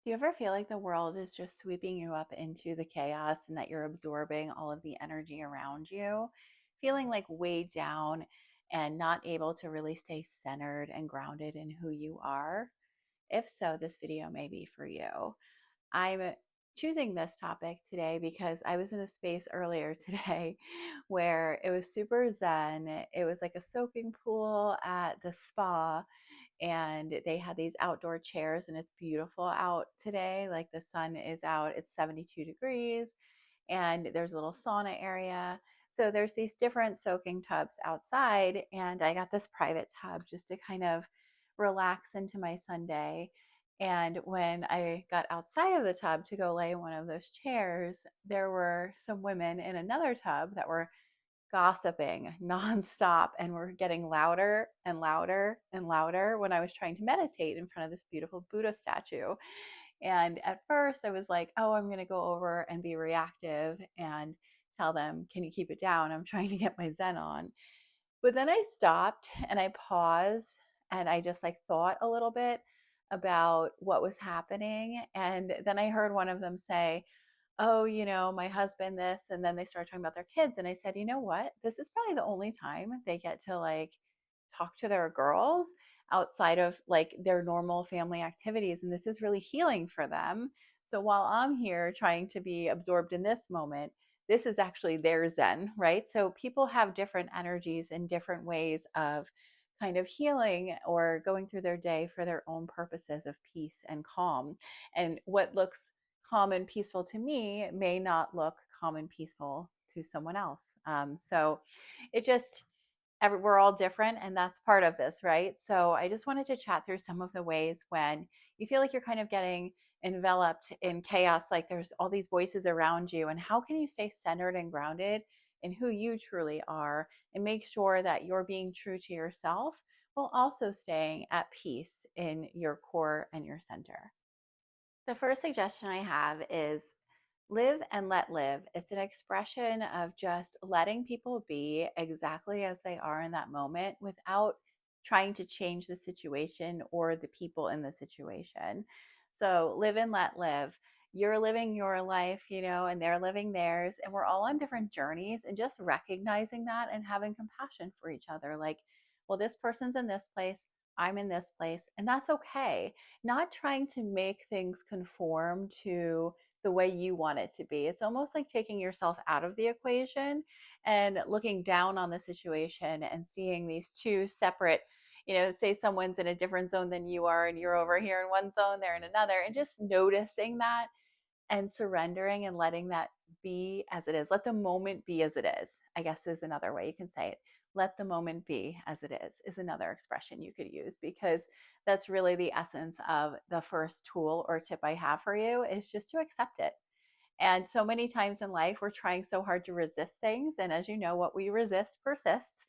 Do you ever feel like the world is just sweeping you up into the chaos and that you're absorbing all of the energy around you, feeling like weighed down and not able to really stay centered and grounded in who you are? If so, this video may be for you. I'm choosing this topic today because I was in a space earlier today where it was super zen. It was like a soaking pool at the spa, and they had these outdoor chairs, and it's beautiful out today. Like the sun is out, it's 72 degrees, and there's a little sauna area. So there's these different soaking tubs outside, and I got this private tub just to kind of relax into my Sunday. And when I got outside of the tub to go lay in one of those chairs, there were some women in another tub that were gossiping nonstop and were getting louder and louder and louder when I was trying to meditate in front of this beautiful Buddha statue. And at first I was like, oh, I'm going to go over and be reactive and tell them, can you keep it down? I'm trying to get my Zen on. But then I stopped and I paused and I just like thought a little bit about what was happening. And then I heard one of them say, oh, my husband this, and then they started talking about their kids. And I said, you know what? This is probably the only time they get to like talk to their girls outside of like their normal family activities. And this is really healing for them. So while I'm here trying to be absorbed in this moment, this is actually their Zen, right? So people have different energies and different ways of kind of healing or going through their day for their own purposes of peace and calm. And what looks calm and peaceful to me may not look calm and peaceful to someone else. So it just, we're all different, and that's part of this, right? So I just wanted to chat through some of the ways when you feel like you're kind of getting enveloped in chaos, like there's all these voices around you, and how can you stay centered and grounded in who you truly are and make sure that you're being true to yourself while also staying at peace in your core and your center. The first suggestion I have is live and let live. It's an expression of just letting people be exactly as they are in that moment without trying to change the situation or the people in the situation. So, live and let live. You're living your life, and they're living theirs, and we're all on different journeys, and just recognizing that and having compassion for each other. Like, well, this person's in this place, I'm in this place, and that's okay. Not trying to make things conform to the way you want it to be. It's almost like taking yourself out of the equation and looking down on the situation and seeing these two separate, say someone's in a different zone than you are and you're over here in one zone, they're in another, and just noticing that and surrendering and letting that be as it is. Let the moment be as it is, I guess, is another way you can say it. Let the moment be as it is another expression you could use, because that's really the essence of the first tool or tip I have for you, is just to accept it. And so many times in life, we're trying so hard to resist things. And as you know, what we resist persists.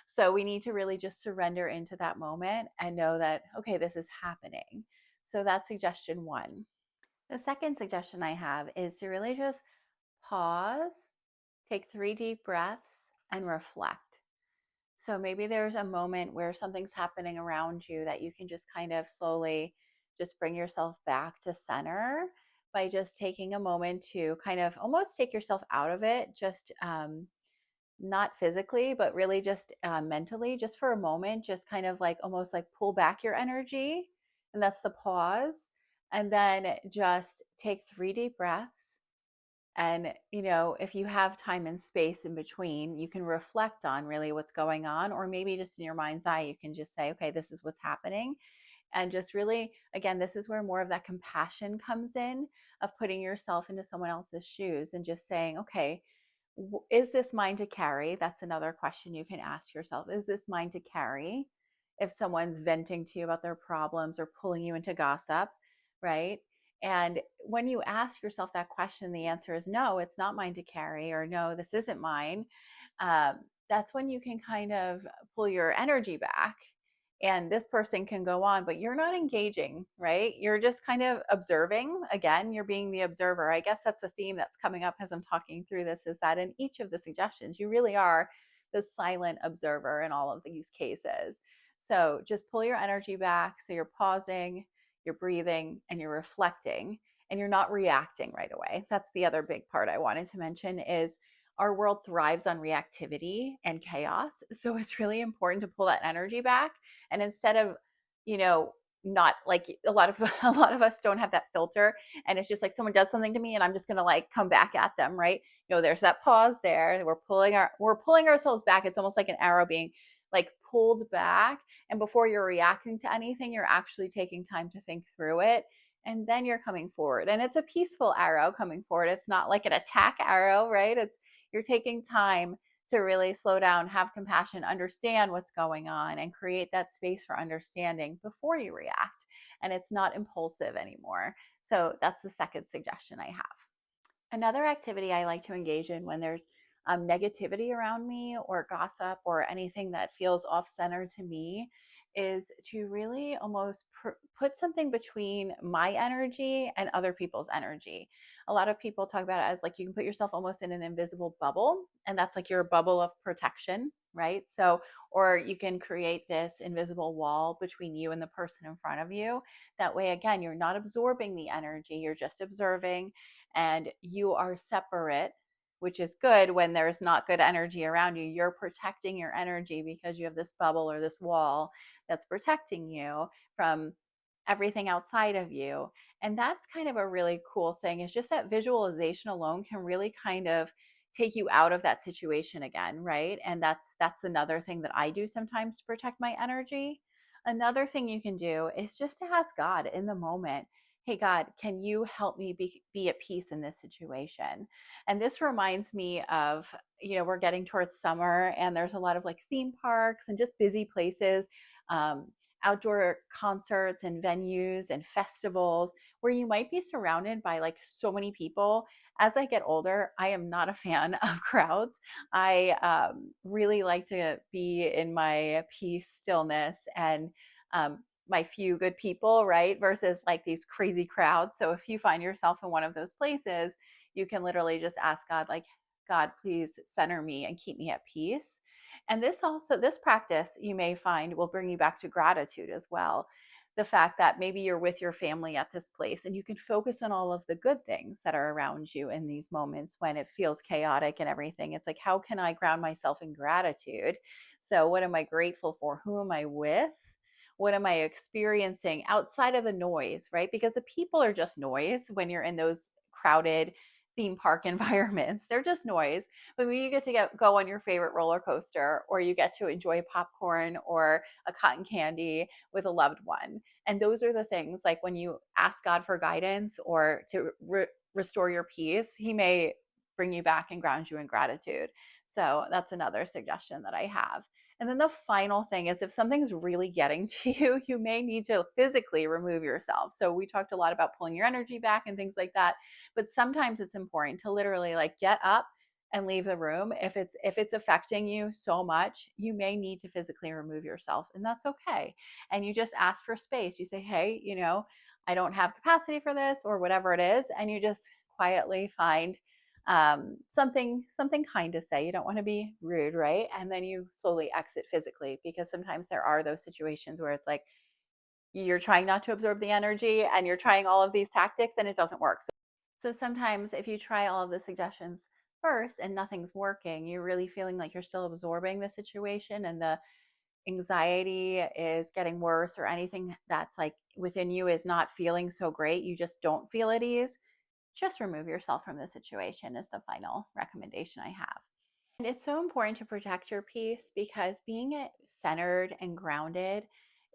So we need to really just surrender into that moment and know that, okay, this is happening. So that's suggestion one. The second suggestion I have is to really just pause, take 3 deep breaths, and reflect. So maybe there's a moment where something's happening around you that you can just kind of slowly just bring yourself back to center by just taking a moment to kind of almost take yourself out of it, just not physically, but really just mentally, just for a moment, just kind of like almost like pull back your energy. And that's the pause. And then just take 3 deep breaths. And, if you have time and space in between, you can reflect on really what's going on, or maybe just in your mind's eye, you can just say, okay, this is what's happening. And just really, again, this is where more of that compassion comes in, of putting yourself into someone else's shoes and just saying, okay, is this mine to carry? That's another question you can ask yourself. Is this mine to carry? If someone's venting to you about their problems or pulling you into gossip, right? And when you ask yourself that question, the answer is no, it's not mine to carry, or no, this isn't mine. That's when you can kind of pull your energy back, and this person can go on, but you're not engaging, right? You're just kind of observing. Again, you're being the observer. I guess that's a theme that's coming up as I'm talking through this, is that in each of the suggestions, you really are the silent observer in all of these cases. So just pull your energy back. So you're pausing, you're breathing, and you're reflecting, and you're not reacting right away. That's the other big part I wanted to mention is our world thrives on reactivity and chaos. So it's really important to pull that energy back. And instead of, you know, not like a lot of a lot of us don't have that filter, and it's just like someone does something to me and I'm just gonna like come back at them, right? There's that pause there. We're pulling ourselves back. It's almost like an arrow being like pulled back. And before you're reacting to anything, you're actually taking time to think through it. And then you're coming forward. And it's a peaceful arrow coming forward. It's not like an attack arrow, right? You're taking time to really slow down, have compassion, understand what's going on, and create that space for understanding before you react. And it's not impulsive anymore. So that's the second suggestion I have. Another activity I like to engage in when there's negativity around me or gossip or anything that feels off center to me is to really almost put something between my energy and other people's energy. A lot of people talk about it as like you can put yourself almost in an invisible bubble, and that's like your bubble of protection, right? So, or you can create this invisible wall between you and the person in front of you. That way, again, you're not absorbing the energy, you're just observing, and you are separate, which is good when there's not good energy around you. You're protecting your energy because you have this bubble or this wall that's protecting you from everything outside of you. And that's kind of a really cool thing. Is just that visualization alone can really kind of take you out of that situation again, right? And that's another thing that I do sometimes to protect my energy. Another thing you can do is just to ask God in the moment, hey God, can you help me be at peace in this situation? And this reminds me of, we're getting towards summer and there's a lot of like theme parks and just busy places, um, outdoor concerts and venues and festivals where you might be surrounded by like so many people. As I get older, I am not a fan of crowds. I really like to be in my peace, stillness, and my few good people, right? Versus like these crazy crowds. So if you find yourself in one of those places, you can literally just ask God, like, God, please center me and keep me at peace. And this practice you may find will bring you back to gratitude as well. The fact that maybe you're with your family at this place and you can focus on all of the good things that are around you in these moments when it feels chaotic and everything. It's like, how can I ground myself in gratitude? So, what am I grateful for? Who am I with? What am I experiencing outside of the noise, right? Because the people are just noise when you're in those crowded theme park environments. They're just noise. But when you get to go on your favorite roller coaster, or you get to enjoy popcorn or a cotton candy with a loved one, and those are the things like when you ask God for guidance or to restore your peace, He may bring you back and ground you in gratitude. So that's another suggestion that I have. And then the final thing is if something's really getting to you, you may need to physically remove yourself. So we talked a lot about pulling your energy back and things like that, but sometimes it's important to literally like get up and leave the room. If it's affecting you so much, you may need to physically remove yourself, and that's okay. And you just ask for space. You say, "Hey, I don't have capacity for this," or whatever it is, and you just quietly find something kind to say. You don't want to be rude, right? And then you slowly exit physically, because sometimes there are those situations where it's like you're trying not to absorb the energy and you're trying all of these tactics and it doesn't work. So sometimes if you try all of the suggestions first and nothing's working, you're really feeling like you're still absorbing the situation and the anxiety is getting worse, or anything that's like within you is not feeling so great, you just don't feel at ease, just remove yourself from the situation is the final recommendation I have. And it's so important to protect your peace, because being centered and grounded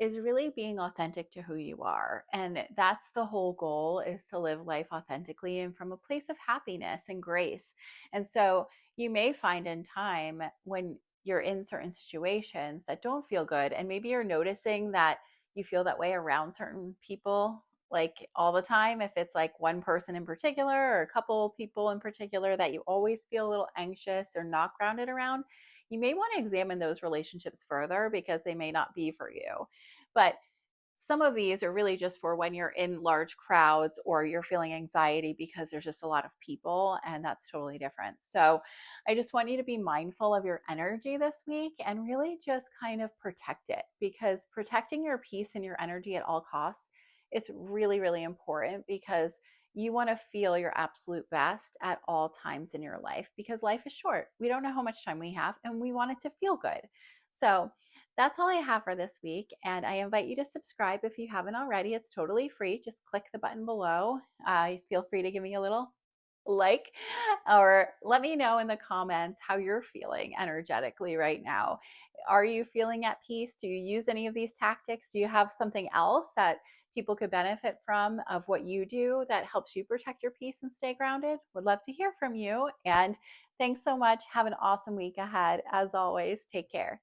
is really being authentic to who you are. And that's the whole goal, is to live life authentically and from a place of happiness and grace. And so you may find in time when you're in certain situations that don't feel good, and maybe you're noticing that you feel that way around certain people like all the time. If it's like one person in particular or a couple people in particular that you always feel a little anxious or not grounded around, you may want to examine those relationships further, because they may not be for you. But some of these are really just for when you're in large crowds or you're feeling anxiety because there's just a lot of people, and that's totally different. So I just want you to be mindful of your energy this week and really just kind of protect it, because protecting your peace and your energy at all costs It's really, really important because you want to feel your absolute best at all times in your life because life is short. We don't know how much time we have and we want it to feel good. So, that's all I have for this week. And I invite you to subscribe if you haven't already. It's totally free. Just click the button below. Feel free to give me a little like, or let me know in the comments how you're feeling energetically right now. Are you feeling at peace? Do you use any of these tactics? Do you have something else that people could benefit from of what you do that helps you protect your peace and stay grounded? Would love to hear from you. And thanks so much. Have an awesome week ahead. As always, take care.